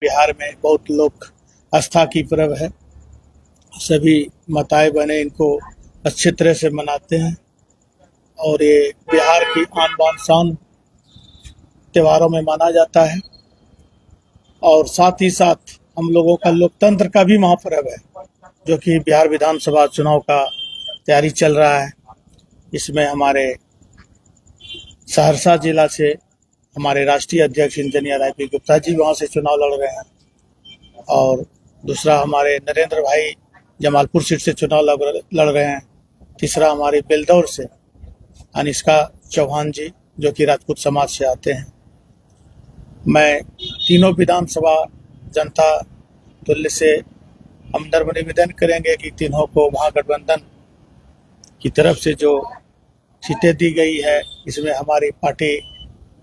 बिहार में बहुत लोग आस्था की पर्व है। सभी माताएं बहनें इनको अच्छे तरह से मनाते हैं और ये बिहार की आन बान शान त्योहारों में माना जाता है। और साथ ही साथ हम लोगों का लोकतंत्र का भी महापर्व है, जो कि बिहार विधानसभा चुनाव का तैयारी चल रहा है। इसमें हमारे सहरसा जिला से हमारे राष्ट्रीय अध्यक्ष engineer I P Gupta ji वहाँ से चुनाव लड़ रहे हैं और दूसरा हमारे नरेंद्र भाई जमालपुर सीट से चुनाव लड़ रहे हैं। तीसरा हमारे बेलदौर से अनिष्का चौहान जी, जो कि राजपूत समाज से आते हैं। मैं तीनों विधानसभा जनता तुल्य से हम नम्र निवेदन करेंगे कि तीनों को महागठबंधन की तरफ से जो सीटें दी गई है, इसमें हमारी party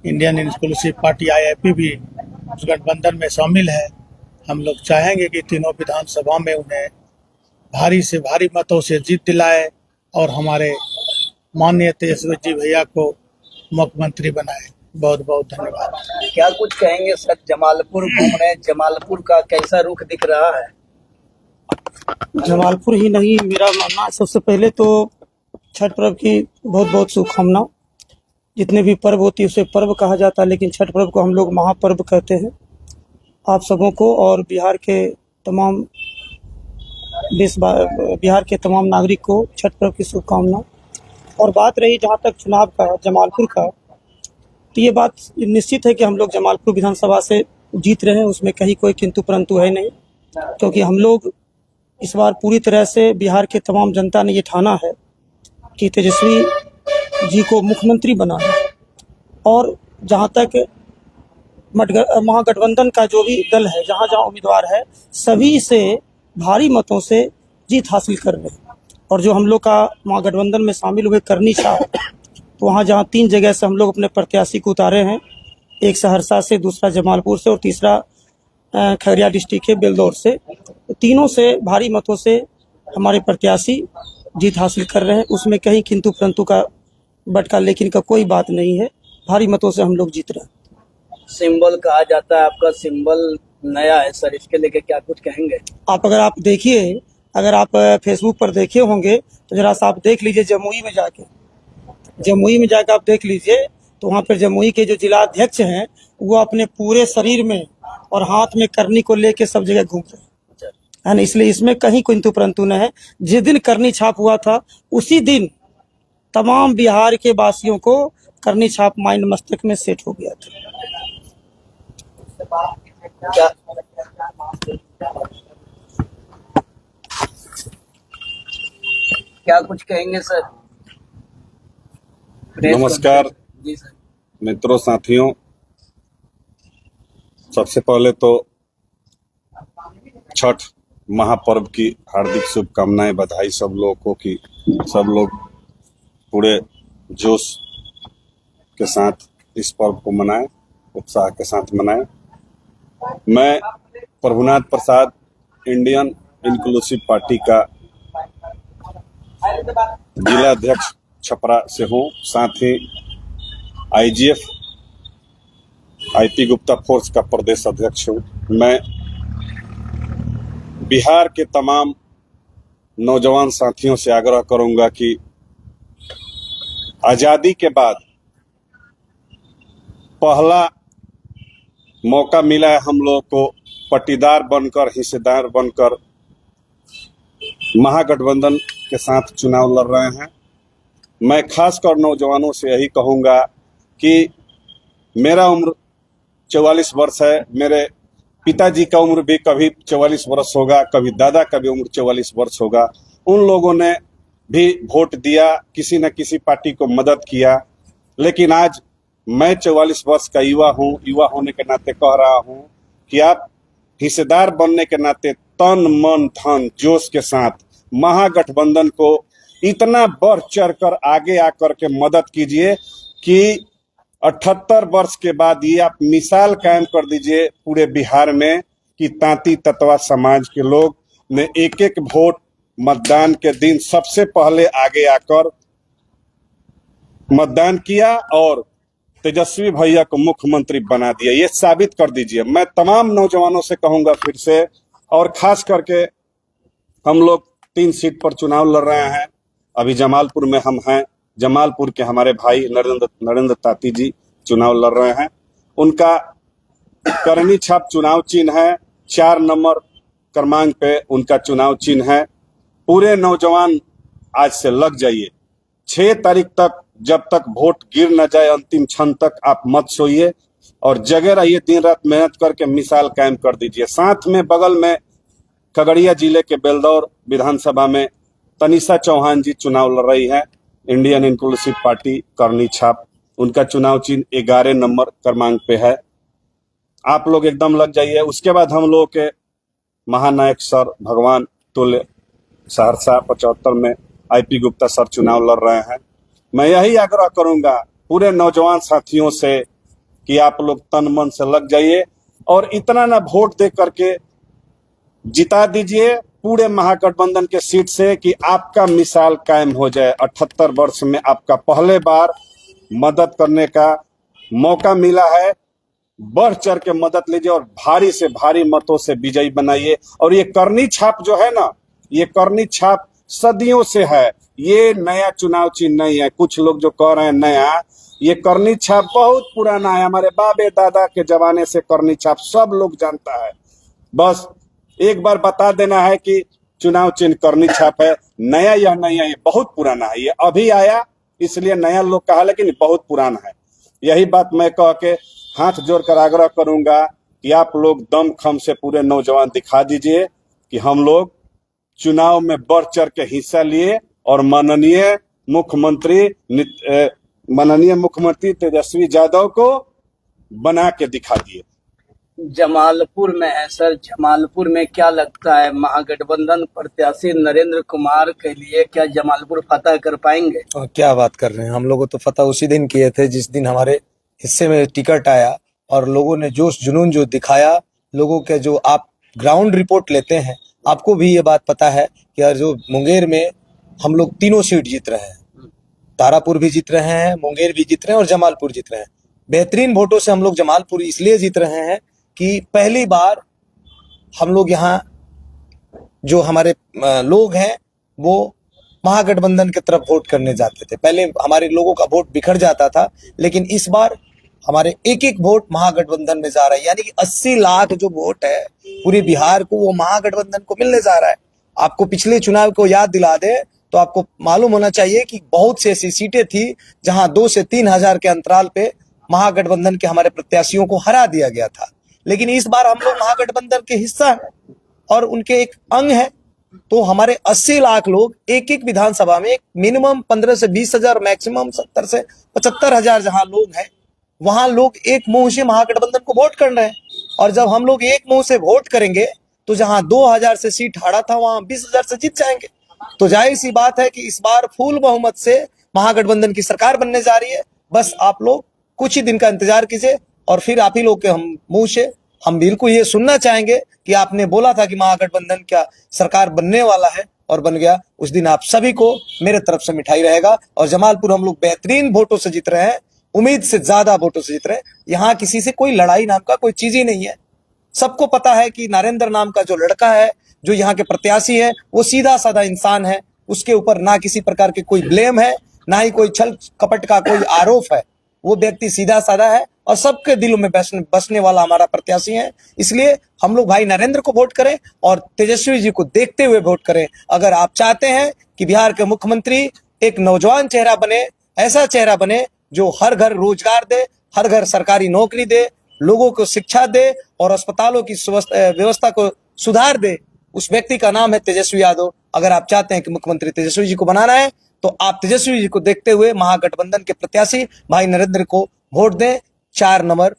Indian inclusive party IIP भी उस गठबंधन में शामिल है। हम लोग चाहेंगे कि तीनों विधानसभा में उन्हें भारी से भारी मतों से जीत दिलाए और हमारे माननीय तेजस्वी जी भैया को मुख्यमंत्री बनाए। बहुत बहुत धन्यवाद। क्या कुछ कहेंगे सर, जमालपुर घूम रहे हैं, जमालपुर का कैसा रुख दिख रहा है? जमालपुर ही नहीं, मेरा मानना सबसे पहले तो छठ पर्व की बहुत बहुत शुभकामना। जितने भी पर्व होती है उसे पर्व कहा जाता है, लेकिन छठ पर्व को हम लोग महापर्व कहते हैं। आप सबों को और बिहार के तमाम नागरिक को छठ पर्व की शुभकामना। और बात रही जहाँ तक चुनाव का जमालपुर का, तो ये बात निश्चित है कि हम लोग जमालपुर विधानसभा से जीत रहे हैं, उसमें कहीं कोई किंतु परंतु है नहीं, क्योंकि हम लोग इस बार पूरी तरह से बिहार के तमाम जनता ने ये ठाना है कि तेजस्वी जी को मुख्यमंत्री बनाना। और जहाँ तक महागठबंधन का जो भी दल है, जहाँ जहाँ उम्मीदवार है, सभी से भारी मतों से जीत हासिल कर रहे हैं। और जो हम लोग का महागठबंधन में शामिल हुए करनी छाप, तो वहाँ जहाँ 3 जगह से हम लोग अपने प्रत्याशी को उतारे हैं, एक सहरसा से, दूसरा जमालपुर से और तीसरा खगड़िया डिस्ट्रिक्ट के बेलदौर से, तो तीनों से भारी मतों से हमारे प्रत्याशी जीत हासिल कर रहे हैं। उसमें कहीं किंतु परंतु का बटका लेकिन का कोई बात नहीं है, भारी मतों से हम लोग जीत रहे हैं। सिंबल कहा जाता है, आपका सिंबल नया है सर, इसके लेके क्या कुछ कहेंगे? अगर आप फेसबुक पर देखे होंगे तो जरा सा आप देख लीजिए, जमुई में जाके आप देख लीजिए, तो वहाँ पर जमुई के जो जिला अध्यक्ष हैं वो अपने पूरे शरीर में और हाथ में करनी को लेके सब जगह घूम रहे हैं ना। इसलिए इसमें कहीं किंतु परंतु न है। जिस दिन करनी छाप हुआ था उसी दिन तमाम बिहार के वासियों को करनी छाप माइंड मस्तिष्क में सेट हो गया था। क्या कुछ कहेंगे सर? नमस्कार जी सर। मित्रों, साथियों, सबसे पहले तो छठ महापर्व की हार्दिक शुभकामनाएं, बधाई सब लोगों को कि सब लोग पूरे जोश के साथ इस पर्व को मनाएं, उत्साह के साथ मनाएं। मैं प्रभुनाथ प्रसाद इंडियन इंक्लूसिव पार्टी का जिला अध्यक्ष छपरा से हूँ, साथ ही IGF IP गुप्ता फोर्स का प्रदेश अध्यक्ष हूँ। मैं बिहार के तमाम नौजवान साथियों से आग्रह करूंगा कि आजादी के बाद पहला मौका मिला है हम लोगों को पट्टीदार बनकर, हिस्सेदार बनकर महागठबंधन के साथ चुनाव लड़ रहे हैं। मैं खासकर नौजवानों से यही कहूंगा कि मेरा उम्र 44 वर्ष है, मेरे पिताजी का उम्र भी कभी 44 वर्ष होगा, कभी दादा का भी उम्र 44 वर्ष होगा। उन लोगों ने भी वोट दिया, किसी न किसी पार्टी को मदद किया, लेकिन आज मैं 44 वर्ष का युवा हूँ। युवा होने के नाते कह रहा हूँ कि आप हिस्सेदार बनने के नाते तन मन धन जोश के साथ महागठबंधन को इतना बढ़ चढ़ कर आगे आकर के मदद कीजिए कि 78 वर्ष के बाद ये आप मिसाल कायम कर दीजिए पूरे बिहार में कि तांती ततवा समाज के लोग ने एक एक वोट मतदान के दिन सबसे पहले आगे आकर मतदान किया और तेजस्वी भैया को मुख्यमंत्री बना दिया, ये साबित कर दीजिए। मैं तमाम नौजवानों से कहूंगा फिर से, और खास करके हम लोग 3 सीट पर चुनाव लड़ रहे हैं। अभी जमालपुर में हम हैं। जमालपुर के हमारे भाई नरेंद्र ताती जी चुनाव लड़ रहे हैं। उनका करनी छाप चुनाव चिन्ह है, 4 नंबर क्रमांक पे उनका चुनाव चिन्ह है। पूरे नौजवान आज से लग जाइए। 6 तारीख तक, जब तक वोट गिर न जाए अंतिम क्षण तक, आप मत सोइए और जगे रहिए। दिन रात मेहनत करके मिसाल कायम कर दीजिए। साथ में बगल में खगड़िया जिले के बेलदौर विधानसभा में तनिषा चौहान जी चुनाव लड़ रही है, इंडियन इंक्लूसिव पार्टी करनी छाप। उनका चुनाव चिन्ह 11 नंबर क्रमांक पे है। आप लोग एकदम लग जाइए। उसके बाद हम लोग के महानायक सर भगवान तुल्य सहरसा 75 में आईपी गुप्ता सर चुनाव लड़ रहे हैं। मैं यही आग्रह करूंगा पूरे नौजवान साथियों से कि आप लोग तन मन से लग जाइए और इतना ना वोट दे करके जिता दीजिए पूरे महागठबंधन के सीट से कि आपका मिसाल कायम हो जाए। 78 वर्ष में आपका पहले बार मदद करने का मौका मिला है। बढ़ चढ़ के मदद लीजिए और भारी से भारी मतों से विजयी बनाइए। और ये करनी छाप जो है ना, ये करनी छाप सदियों से है, ये नया चुनाव चिन्ह नहीं है। कुछ लोग जो कह रहे हैं नया, ये करनी छाप बहुत पुराना है। हमारे बाबे दादा के जमाने से करनी छाप सब लोग जानता है। बस एक बार बता देना है कि चुनाव चिन्ह करनी छाप है। नया यह नहीं है, ये बहुत पुराना है। ये अभी आया इसलिए नया लोग कहा, लेकिन बहुत पुराना है। यही बात मैं कह के हाथ जोड़कर आग्रह करूंगा कि आप लोग दम खम से पूरे नौजवान दिखा दीजिए कि हम लोग चुनाव में बढ़ चढ़ के हिस्सा लिए और माननीय मुख्यमंत्री तेजस्वी यादव को बना के दिखा दिए। जमालपुर में है सर, जमालपुर में क्या लगता है महागठबंधन प्रत्याशी नरेंद्र कुमार के लिए क्या जमालपुर फतह कर पाएंगे? और क्या बात कर रहे हैं, हम लोगों तो फतह उसी दिन किए थे जिस दिन हमारे हिस्से में टिकट आया और लोगों ने जोश जुनून जो दिखाया। लोगों के जो आप ग्राउंड रिपोर्ट लेते हैं, आपको भी ये बात पता है कि यार जो मुंगेर में हम लोग 3 सीट जीत रहे हैं, तारापुर भी जीत रहे हैं, मुंगेर भी जीत रहे हैं और जमालपुर जीत रहे हैं। बेहतरीन वोटों से हम लोग जमालपुर इसलिए जीत रहे हैं कि पहली बार हम लोग यहाँ जो हमारे लोग हैं वो महागठबंधन की तरफ वोट करने जाते थे। पहले हमारे लोगों का वोट बिखर जाता था, लेकिन इस बार हमारे एक एक वोट महागठबंधन में जा रहा है। यानी कि 80 लाख जो वोट है पूरे बिहार को, वो महागठबंधन को मिलने जा रहा है। आपको पिछले चुनाव को याद दिला दे तो आपको मालूम होना चाहिए कि बहुत सी ऐसी सीटें थी जहां 2 से 3 हजार के अंतराल पे महागठबंधन के हमारे प्रत्याशियों को हरा दिया गया था। लेकिन इस बार हम लोग महागठबंधन के हिस्सा हैं और उनके एक अंग है, तो हमारे 80 लाख लोग एक एक विधानसभा में मिनिमम 15 से 20 हजार, मैक्सिमम 70 से 75 हजार जहां लोग हैं, वहां लोग एक मुंह से महागठबंधन को वोट कर रहे हैं। और जब हम लोग एक मुंह से वोट करेंगे तो जहां 2000 से सीट हारा था वहां 20,000 से जीत जाएंगे। तो जाहिर सी बात है कि इस बार फुल बहुमत से महागठबंधन की सरकार बनने जा रही है। बस आप लोग कुछ ही दिन का इंतजार कीजिए और फिर आप ही लोग के हम मुंह से हम बिल्कुल ये सुनना चाहेंगे कि आपने बोला था कि महागठबंधन क्या सरकार बनने वाला है और बन गया। उस दिन आप सभी को मेरे तरफ से मिठाई रहेगा। और जमालपुर हम लोग बेहतरीन वोटों से जीत रहे हैं, उम्मीद से ज्यादा वोटों से जीत रहे हैं। यहाँ किसी से कोई लड़ाई नाम का कोई चीज ही नहीं है। सबको पता है कि नरेंद्र नाम का जो लड़का है, जो यहाँ के प्रत्याशी है, वो सीधा साधा इंसान है। उसके ऊपर ना किसी प्रकार के कोई ब्लेम है, ना ही कोई छल कपट का कोई आरोप है। वो व्यक्ति सीधा साधा है और सबके दिलों में बसने वाला हमारा प्रत्याशी है। इसलिए हम लोग भाई नरेंद्र को वोट करें और तेजस्वी जी को देखते हुए वोट करें। अगर आप चाहते हैं कि बिहार के मुख्यमंत्री एक नौजवान चेहरा बने, ऐसा चेहरा बने जो हर घर रोजगार दे, हर घर सरकारी नौकरी दे, लोगों को शिक्षा दे और अस्पतालों की व्यवस्था को सुधार दे, उस व्यक्ति का नाम है तेजस्वी यादव। अगर आप चाहते हैं कि मुख्यमंत्री तेजस्वी जी को बनाना है तो आप तेजस्वी जी को देखते हुए महागठबंधन के प्रत्याशी भाई नरेंद्र को वोट दें। 4 नंबर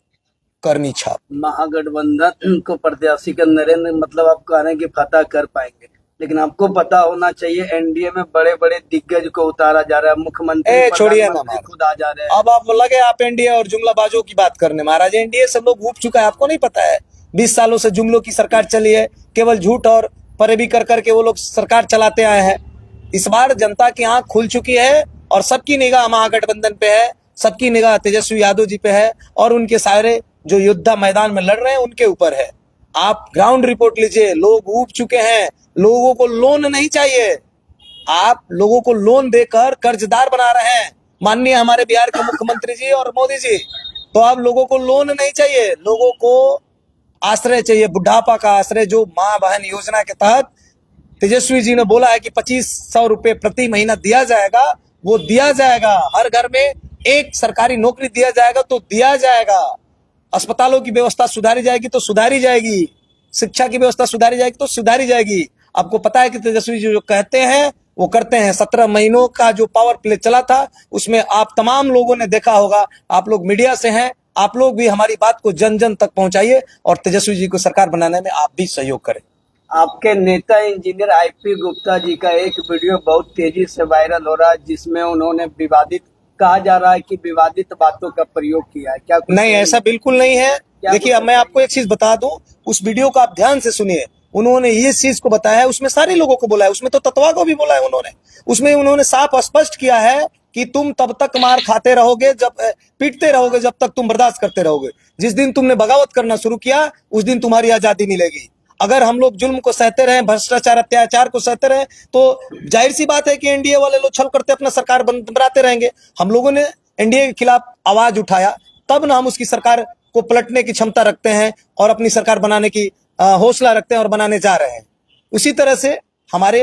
करनी छाप। महागठबंधन को प्रत्याशी का नरेंद्र, मतलब आप कह रहे हैं कि फतह कर पाएंगे, लेकिन आपको पता होना चाहिए एनडीए में बड़े बड़े दिग्गज को उतारा जा रहा है। मुख्यमंत्री छोड़िए ना, खुद आ जा रहे हैं। अब आप लगे आप एनडीए और जुमलाबाजों की बात करने। महाराज एनडीए सब लोग ऊब चुका है, आपको नहीं पता है। 20 सालों से जुमलों की सरकार चली है, केवल झूठ और फरेबी कर करके वो लोग सरकार चलाते आए हैं। इस बार जनता की आंख खुल चुकी है और सबकी निगाह महागठबंधन पे है। सबकी निगाह तेजस्वी यादव जी पे है और उनके सारे जो योद्धा मैदान में लड़ रहे हैं उनके ऊपर है। आप ग्राउंड रिपोर्ट लीजिए, लोग ऊब चुके हैं, लोगों को लोन नहीं चाहिए। आप लोगों को लोन देकर कर्जदार बना रहे हैं, माननीय हमारे बिहार के मुख्यमंत्री जी और मोदी जी। तो अब लोगों को लोन नहीं चाहिए, लोगों को आश्रय चाहिए, बुढ़ापा का आश्रय, जो माँ बहन योजना के तहत तेजस्वी जी ने बोला है कि 2500 रुपए प्रति महीना दिया जाएगा, वो दिया जाएगा। हर घर में एक सरकारी नौकरी दिया जाएगा तो दिया जाएगा। अस्पतालों की व्यवस्था सुधारी जाएगी तो सुधारी जाएगी, शिक्षा की व्यवस्था सुधारी जाएगी तो सुधारी जाएगी। आपको पता है कि तेजस्वी जी जो कहते हैं वो करते हैं। 17 महीनों का जो पावर प्ले चला था उसमें आप तमाम लोगों ने देखा होगा, आप लोग मीडिया से हैं, आप लोग भी हमारी बात को जन जन तक पहुंचाइए और तेजस्वी जी को सरकार बनाने में आप भी सहयोग करें। आपके नेता इंजीनियर आईपी गुप्ता जी का एक वीडियो बहुत तेजी से वायरल हो रहा है, जिसमें उन्होंने विवादित, कहा जा रहा है कि विवादित बातों का प्रयोग किया है। क्या नहीं, ऐसा बिल्कुल नहीं है। देखिए, अब मैं आपको एक चीज बता दूं, उस वीडियो को आप ध्यान से सुनिए। उन्होंने ये चीज को बताया है, उसमें सारे लोगों को बोला है, उसमें तो तत्वा को भी बोला है उन्होंने। उसमें उन्होंने साफ स्पष्ट किया है कि तुम तब तक मार खाते रहोगे, जब पीटते रहोगे, जब तक तुम बर्दाश्त करते रहोगे। जिस दिन तुमने बगावत करना शुरू किया उस दिन तुम्हारी आजादी मिलेगी। अगर हम लोग जुल्म को सहते रहे, भ्रष्टाचार अत्याचार को सहते रहे, तो जाहिर सी बात है कि एनडीए वाले लोग छल करते अपना सरकार बनाते रहेंगे। हम लोगों ने एनडीए के खिलाफ आवाज उठाया, तब ना हम उसकी सरकार को पलटने की क्षमता रखते हैं और अपनी सरकार बनाने की हौसला रखते हैं और बनाने जा रहे हैं। उसी तरह से हमारे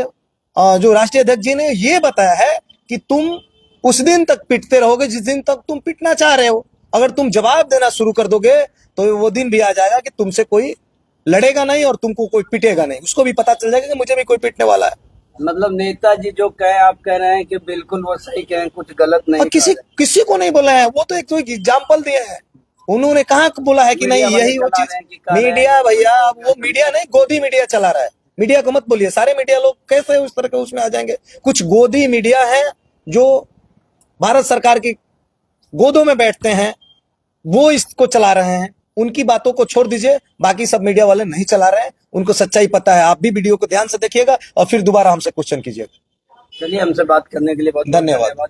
जो राष्ट्रीय अध्यक्ष जी ने ये बताया है कि तुम उस दिन तक पिटते रहोगे जिस दिन तक तुम पिटना चाह रहे हो। अगर तुम जवाब देना शुरू कर दोगे तो वो दिन भी आ जाएगा कि तुमसे कोई लड़ेगा नहीं और तुमको कोई पिटेगा नहीं। उसको भी पता चल जाएगा कि मुझे भी कोई पिटने वाला है। मतलब नेताजी जो कहे, आप कह रहे हैं कि बिल्कुल वो सही कहें, कुछ गलत नहीं। किसी को नहीं बोला है, वो तो एक एग्जाम्पल दिया है। उन्होंने कहाँ बोला है कि नहीं यही वो चीज। मीडिया भैया, वो मीडिया नहीं, गोदी मीडिया चला रहा है। मीडिया को मत बोलिए, सारे मीडिया लोग कैसे उस तरह के उसमें आ जाएंगे। कुछ गोदी मीडिया है जो भारत सरकार की गोदों में बैठते हैं, वो इसको चला रहे हैं। उनकी बातों को छोड़ दीजिए, बाकी सब मीडिया वाले नहीं चला रहे हैं, उनको सच्चाई पता है। आप भी वीडियो को ध्यान से देखिएगा और फिर दोबारा हमसे क्वेश्चन कीजिएगा। चलिए, हमसे बात करने के लिए बहुत धन्यवाद।